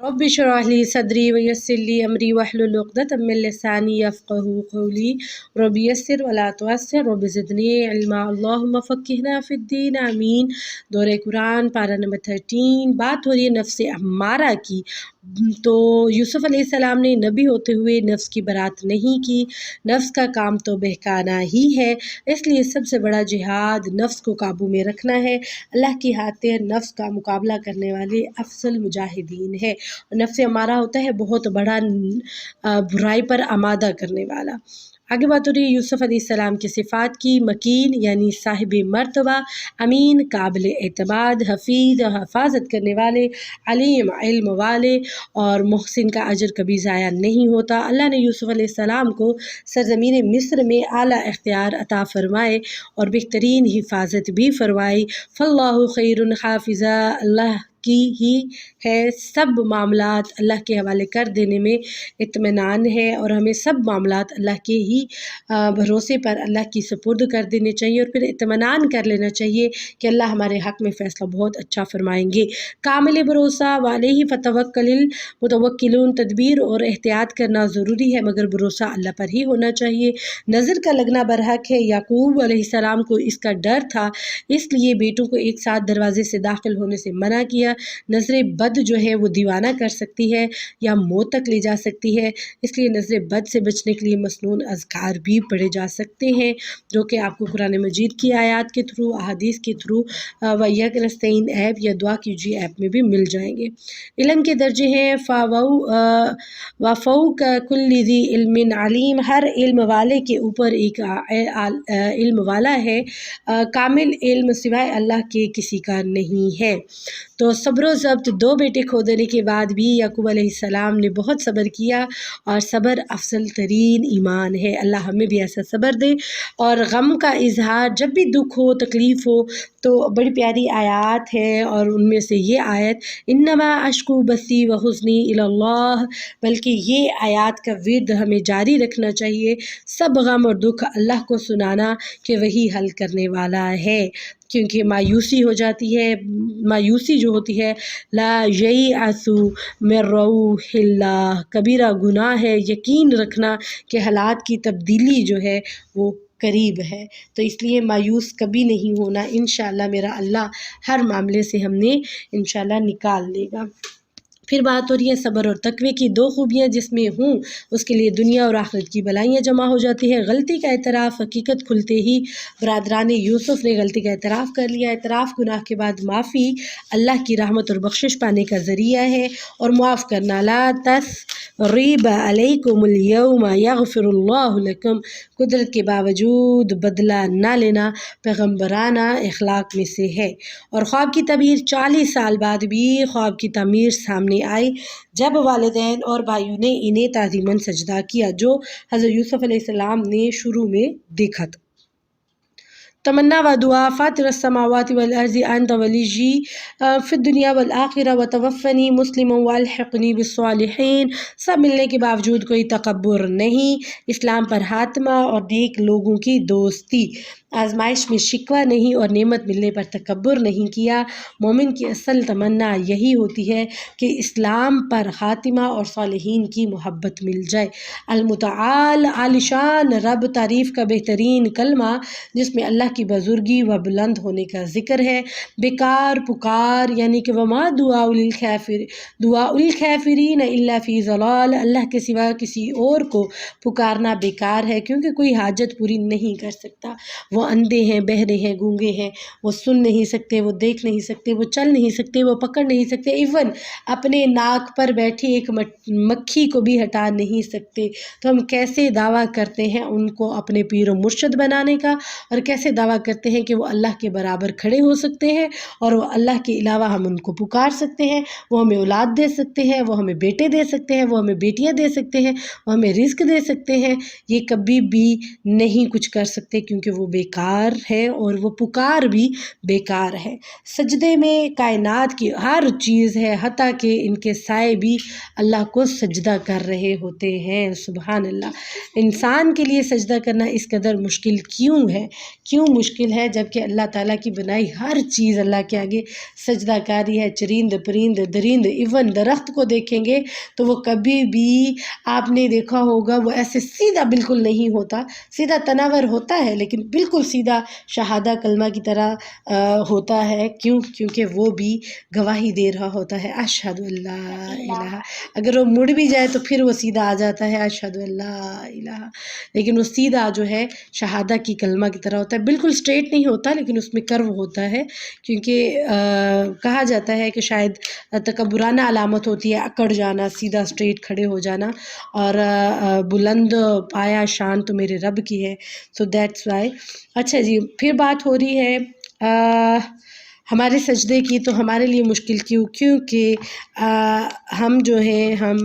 Rabbi इश्रह ली सदरी वयस्सिर ली अमरी वहलुल उक़दतम मिन लिसानी यफ़क़हू क़ौली rabbi यस्सिर वला तुअस्सिर रब्बि ज़िदनी इल्मा अल्लाहुम्मा फ़क़्हिना फ़िद्दीन आमीन। दूरे कुरान पारा नंबर 13। बात हो रही है नफ्स अम्मारा की। तो यूसुफ़ अलैहिस्सलाम ने नबी होते हुए नफ्स की बरात नहीं की। नफ्स का काम तो बहकाना ही है, इसलिए सबसे बड़ा जिहाद नफ्स को काबू में रखना है। अल्लाह की खातिर नफ्स का मुकाबला करने वाले अफसल मुजाहिदीन है। नफ्स हमारा होता है बहुत बड़ा बुराई पर आमादा करने वाला। आगे बात हो रही है यूसुफ़ अलैहिस्सलाम की सिफ़ात की। मकीन यानी साहिब मर्तबा, अमीन काबिल एतमाद, हफ़ीज़ हिफाजत करने वाले, अलीम इल्म वाले और मुहसिन का अजर कभी ज़ाया नहीं होता। अल्लाह ने यूसुफ़ अलैहिस्सलाम को सरज़मीन मिस्र में आला इख्तियार अता फ़रमाए और बेहतरीन हिफाजत भी फरमाई। फ़ल्लाहु खैरुन हाफ़िज़ा, अल्लाह की ही है सब मामलात अल्लाह के हवाले कर देने में इत्मीनान है और हमें सब मामलात अल्लाह के ही भरोसे पर अल्लाह की सुपुर्द कर देने चाहिए और फिर इत्मीनान कर लेना चाहिए कि अल्लाह हमारे हक़ में फ़ैसला बहुत अच्छा फरमाएंगे। कामिल भरोसा वाले ही फ़तवक्कलिल मुतवक्किलून, तदबीर और एहतियात करना ज़रूरी है मगर भरोसा अल्लाह पर ही होना चाहिए। नज़र का लगना बरहक है। याकूब अलैहिस्सलाम को इसका डर था, इसलिए बेटों को एक साथ दरवाजे से दाखिल होने से मना किया। नज़र बद जो है वो दीवाना कर सकती है या मौत तक ले जा सकती है, इसलिए नज़र बद से बचने के लिए मसनून अज़कार भी पढ़े जा सकते हैं जो कि आपको कुरान मजीद की आयत के थ्रू, अहादीस के थ्रू वयक नस्तईन ऐप या दुआ कीजिए ऐप में भी मिल जाएंगे। इल्म के दर्जे हैं फ़ौक़ कुल्लि ज़ी इल्मिन अलीम, हर इल्म वाले के ऊपर एक इल्म वाला है। कामिल इल्म सिवाय अल्लाह के किसी का नहीं है। तो सब्र व ज़ब्त, दो बेटे खो देने के बाद भी याकूब अलैहिस्सलाम ने बहुत सब्र किया और सब्र अफसल तरीन ईमान है। अल्लाह हमें भी ऐसा सब्र दे। और गम का इजहार, जब भी दुख हो तकलीफ़ हो तो बड़ी प्यारी आयत है और उनमें से ये आयत इन्नमा अश्कू बसी व हुज़्नी इलल्लाह, बल्कि ये आयत का विर्द हमें जारी रखना चाहिए। सब गम और दुख अल्लाह को सुनाना कि वही हल करने वाला है, क्योंकि मायूसी हो जाती है। मायूसी जो होती है, ला ययअसु मिर रौहिल्लाह, कबीरा गुनाह है यकीन रखना कि हालात की तब्दीली जो है वो करीब है। तो इसलिए मायूस कभी नहीं होना। इंशाअल्लाह मेरा अल्लाह हर मामले से हमने इंशाअल्लाह निकाल देगा। फिर बात हो रही है सब्र और तक़वे की। दो खूबियाँ जिसमें हूँ उसके लिए दुनिया और आखिरत की भलाइयाँ जमा हो जाती है। गलती का एतराफ़, हकीकत खुलते ही बरादरान यूसुफ़ ने गलती का एतराफ़ कर लिया। एतराफ़ गुनाह के बाद माफ़ी अल्लाह की रहमत और बख्शिश पाने का ज़रिया है और मुआफ़ करना। ला तस्रीब अलैकुमुल यौमा यग़फ़िरुल्लाहु लकुम, कुदरत के बावजूद बदला ना लेना पैगम्बराना अखलाक में से है। और ख्वाब की तबीर, 40 साल बाद भी ख्वाब की तमीर सामने आई जब वालिदैन और भाइयों ने इन्हें ताज़ीमन सजदा किया, जो हज़रत यूसुफ़ अलैहिस्सलाम ने शुरू में देखा था। तमन्ना व दुआ फ़ातिरस समावाति वल अर्ज़ि अंत वलिय्यी फ़िद दुनिया वल आखिरा व तवफ़्फ़नी मुस्लिमन व अल्हिक़नी बिस्सालिहीन। सब मिलने के बावजूद कोई तकब्बुर नहीं, इस्लाम पर हातमा और नेक लोगों की दोस्ती, आज़माइश में शिकवा नहीं और नेमत मिलने पर तकब्बुर नहीं किया। मोमिन की असल तमन्ना यही होती है कि इस्लाम पर ख़ातिमा और सालिहीन की मोहब्बत मिल जाए। अल-मुतआल, आलिशान रब, तारीफ़ का बेहतरीन कलमा जिसमें अल्लाह की बुज़ुर्गी व बुलंद होने का ज़िक्र है। बेकार पुकार यानी कि वमा दुआउल काफ़िरीन इल्ला फ़ी ज़लाल, अल्लाह के सिवा किसी और को पुकारना बेकार है क्योंकि कोई हाजत पूरी नहीं कर सकता। वो अंधे हैं, बहरे हैं, गूंगे हैं, वो सुन नहीं सकते, वो देख नहीं सकते, वो चल नहीं सकते, वो पकड़ नहीं सकते, इवन अपने नाक पर बैठी एक मक्खी को भी हटा नहीं सकते। तो हम कैसे दावा करते हैं उनको अपने पीर व मुर्शिद बनाने का, और कैसे दावा करते हैं कि वो अल्लाह के बराबर खड़े हो सकते हैं और वो अल्लाह के अलावा हम उनको पुकार सकते हैं, वो हमें औलाद दे सकते हैं, वो हमें बेटे दे सकते हैं, वो हमें बेटियां दे सकते हैं, वो हमें रिज़्क दे सकते हैं। ये कभी भी नहीं कुछ कर सकते क्योंकि वो बेकार بیکار ہے اور وہ پکار بھی بیکار ہے۔ سجدے میں کائنات کی ہر چیز ہے، حتیٰ کہ ان کے سائے بھی اللہ کو سجدہ کر رہے ہوتے ہیں۔ سبحان اللہ۔ انسان کے لیے سجدہ کرنا اس قدر مشکل کیوں مشکل ہے، جبکہ اللہ تعالیٰ کی بنائی ہر چیز اللہ کے آگے سجدہ کاری ہے۔ چرند، پرند، درند، ایون درخت کو دیکھیں گے تو وہ کبھی بھی آپ نے دیکھا ہوگا وہ ایسے سیدھا بالکل نہیں ہوتا، سیدھا تناور ہوتا ہے لیکن بالکل سیدھا شہادہ کلمہ کی طرح ہوتا ہے۔ کیونکہ وہ بھی گواہی دے رہا ہوتا ہے، اشہد اللہ الہ۔ اگر وہ مڑ بھی جائے تو پھر وہ سیدھا آ جاتا ہے، اشہد اللہ الہ۔ لیکن وہ سیدھا جو ہے شہادہ کی کلمہ کی طرح ہوتا ہے، بالکل اسٹریٹ نہیں ہوتا لیکن اس میں کرو ہوتا ہے، کیونکہ کہا جاتا ہے کہ شاید تکبرانہ علامت ہوتی ہے اکڑ جانا، سیدھا اسٹریٹ کھڑے ہو جانا، اور بلند پایا شان تو میرے رب کی ہے، سو دیٹس وائی۔ اچھا جی، پھر بات ہو رہی ہے ہمارے سجدے کی، تو ہمارے لیے مشکل کیونکہ ہم جو ہیں ہم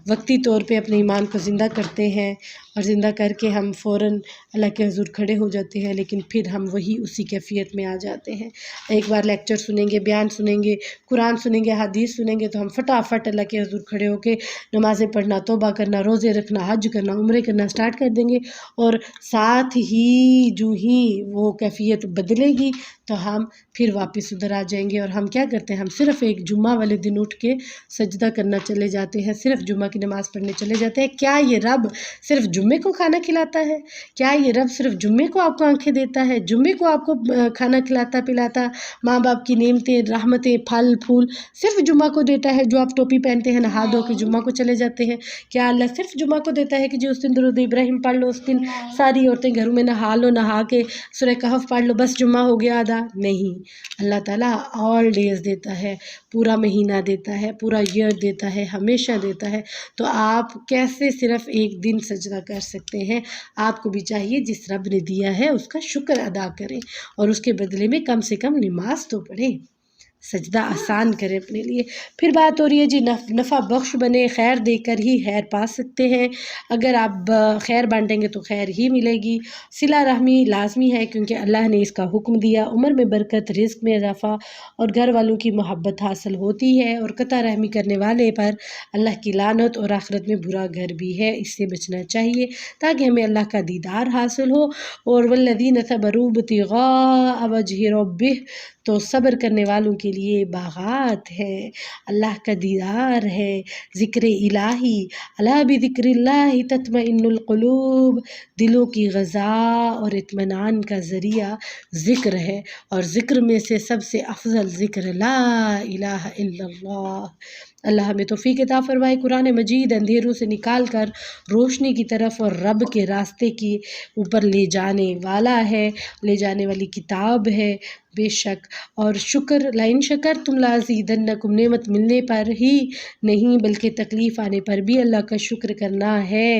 وقتی طور پہ اپنے ایمان کو زندہ کرتے ہیں، اور زندہ کر کے ہم فوراً اللہ کے حضور کھڑے ہو جاتے ہیں، لیکن پھر ہم وہی اسی کیفیت میں آ جاتے ہیں۔ ایک بار لیکچر سنیں گے، بیان سنیں گے، قرآن سنیں گے، حدیث سنیں گے، تو ہم فٹافٹ اللہ کے حضور کھڑے ہو کے نمازیں پڑھنا، توبہ کرنا، روزے رکھنا، حج کرنا، عمرے کرنا سٹارٹ کر دیں گے، اور ساتھ ہی جو ہی وہ کیفیت بدلے گی تو ہم پھر واپس ادھر آ جائیں گے۔ اور ہم کیا کرتے ہیں، ہم صرف ایک جمعہ والے دن اٹھ کے سجدہ کرنا چلے جاتے ہیں، صرف جمعہ کی نماز پڑھنے چلے جاتے ہیں۔ کیا یہ رب صرف جمعے کو کھانا کھلاتا ہے؟ کیا یہ رب صرف جمعے کو آپ کو آنکھیں دیتا ہے، جمعے کو آپ کو کھانا کھلاتا پلاتا، ماں باپ کی نعمتیں، رحمتیں، پھل پھول صرف جمعہ کو دیتا ہے؟ جو آپ ٹوپی پہنتے ہیں، نہا دھو کے جمعہ کو چلے جاتے ہیں، کیا اللہ صرف جمعہ کو دیتا ہے کہ جو اس دن درود ابراہیم پڑھ لو، اس دن ساری عورتیں گھروں میں نہا لو، نہا کے سورہ کہف پڑھ لو، بس جمعہ ہو گیا ادا؟ نہیں، اللہ تعالیٰ آل ڈیز دیتا ہے، پورا مہینہ دیتا ہے، پورا ایئر دیتا ہے، ہمیشہ دیتا ہے۔ تو آپ کیسے صرف ایک دن سجدہ کر سکتے ہیں؟ آپ کو بھی چاہیے جس رب نے دیا ہے اس کا شکر ادا کریں، اور اس کے بدلے میں کم سے کم نماز تو پڑھیں، سجدہ آسان کریں اپنے لیے۔ پھر بات ہو رہی ہے جی نفع بخش بنے، خیر دے کر ہی خیر پا سکتے ہیں، اگر آپ خیر بانٹیں گے تو خیر ہی ملے گی۔ صلہ رحمی لازمی ہے کیونکہ اللہ نے اس کا حکم دیا، عمر میں برکت، رزق میں اضافہ اور گھر والوں کی محبت حاصل ہوتی ہے، اور قطع رحمی کرنے والے پر اللہ کی لعنت اور آخرت میں برا گھر بھی ہے، اس سے بچنا چاہیے تاکہ ہمیں اللہ کا دیدار حاصل ہو۔ اور والذین صبروا ابتغاء وجہ ربہ، تو صبر کرنے والوں کے لیے باغات ہے، اللہ کا دیدار ہے، ذکر الہی، الا بذکر اللہ تطمئن القلوب، دلوں کی غذا اور اطمینان کا ذریعہ ذکر ہے، اور ذکر میں سے سب سے افضل ذکر لا الہ الا اللہ۔ اللہ ہمیں توفیق عطا فرمائے۔ قرآن مجید اندھیروں سے نکال کر روشنی کی طرف اور رب کے راستے کی اوپر لے جانے والا ہے، لے جانے والی کتاب ہے بے شک۔ اور شکر، لئن شکرتم لازیدنکم، نعمت ملنے پر ہی نہیں بلکہ تکلیف آنے پر بھی اللہ کا شکر کرنا ہے،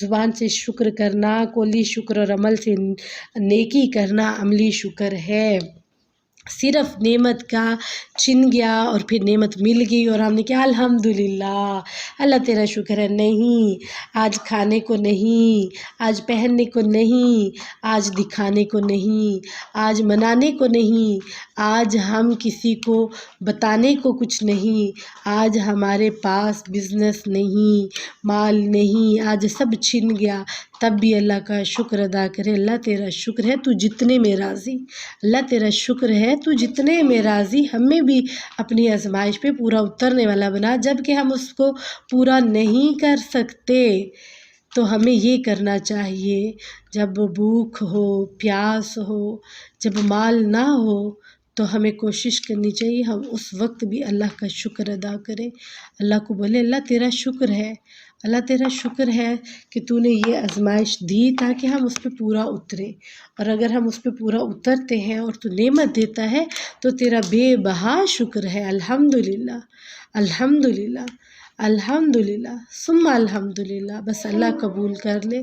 زبان سے شکر کرنا، قولی شکر اور عمل سے نیکی کرنا عملی شکر ہے۔ صرف نعمت کا چھن گیا اور پھر نعمت مل گئی اور ہم نے کہا الحمدللہ اللہ تیرا شکر ہے، نہیں، آج کھانے کو نہیں، آج پہننے کو نہیں، آج دکھانے کو نہیں، آج منانے کو نہیں، آج ہم کسی کو بتانے کو کچھ نہیں، آج ہمارے پاس بزنس نہیں، مال نہیں، آج سب چھن گیا، تب بھی اللہ کا شکر ادا کرے۔ اللہ تیرا شکر ہے تو جتنے میں راضی، اللہ تیرا شکر ہے تو جتنے میں راضی، ہمیں بھی اپنی آزمائش پہ پورا اترنے والا بنا، جب کہ ہم اس کو پورا نہیں کر سکتے تو ہمیں یہ کرنا چاہیے، جب بھوک ہو، پیاس ہو، جب مال نہ ہو تو ہمیں کوشش کرنی چاہیے ہم اس وقت بھی اللہ کا شکر ادا کریں، اللہ کو بولے اللہ تیرا شکر ہے، اللہ تیرا شکر ہے کہ تو نے یہ آزمائش دی تاکہ ہم اس پہ پورا اتریں، اور اگر ہم اس پہ پورا اترتے ہیں اور تو نعمت دیتا ہے تو تیرا بے بہا شکر ہے، الحمدللہ الحمدللہ۔ अल्हम्दुलिल्लाह सुम्मा अल्हम्दुलिल्लाह। बस अल्लाह कबूल कर ले,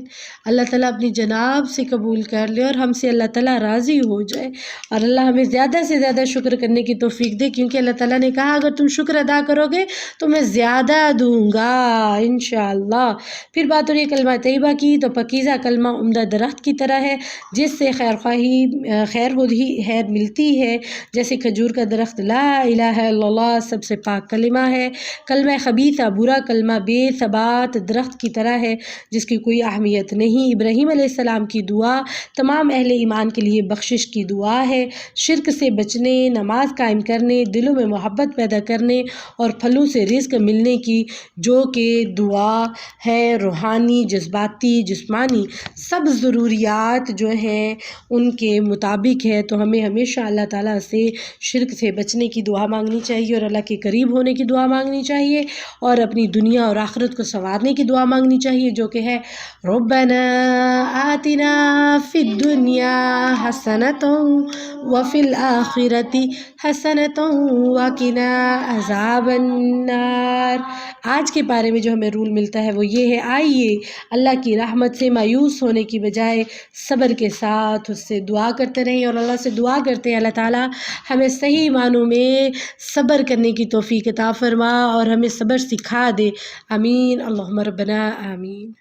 अल्लाह ताला अपनी जनाब से कबूल कर ले और हमसे अल्लाह ताला राज़ी हो जाए और अल्लाह हमें ज़्यादा से ज़्यादा शुक्र करने की तौफ़ीक दे, क्योंकि अल्लाह ताला ने कहा अगर तुम शुक्र अदा करोगे तो मैं ज़्यादा दूँगा इंशाअल्लाह। फिर बात हो रही है कलमा तैयबा की, तो पकीज़ा कलमा उम्दा दरख्त की तरह है जिससे खैर होती है मिलती है, जैसे खजूर का दरख्त ला इलाहा इल्लल्लाह सबसे पाक कलिमा है। कलमा खबीसा बुरा कलमा बेसबात दरख्त की तरह है जिसकी कोई अहमियत नहीं। इब्राहीम अलैहिस्सलाम की दुआ तमाम अहले ईमान के लिए बख्शिश की दुआ है, शिरक से बचने, नमाज कायम करने, दिलों में मोहब्बत पैदा करने और फलों से रिज़्क मिलने की जो कि दुआ है, रूहानी, जज्बाती, जिस्मानी सब ज़रूरियात जो हैं उनके मुताबिक है। तो हमें हमेशा अल्लाह ताला से शिरक से बचने की दुआ मांगनी चाहिए और अल्लाह के करीब होने की दुआ मांगनी चाहिए और अपनी दुनिया और आखिरत को संवारने की दुआ मांगनी चाहिए, जो कि है रब्बना आतिना फिद दुनिया हसनतन व फिल आखिरति हसनतन व किना अज़ाबन नार। आज के बारे में जो हमें रूल मिलता है वो ये है, आइए अल्लाह की रहमत से मायूस होने की बजाय सब्र के साथ उससे दुआ करते रहें और अल्लाह से दुआ करते हैं अल्लाह ताला हमें सही मानों में सब्र करने की तौफ़ीक अता फरमा और हमें सब्र सिखा दे। आमीन अल्लाहुम्मा रब्बना आमीन।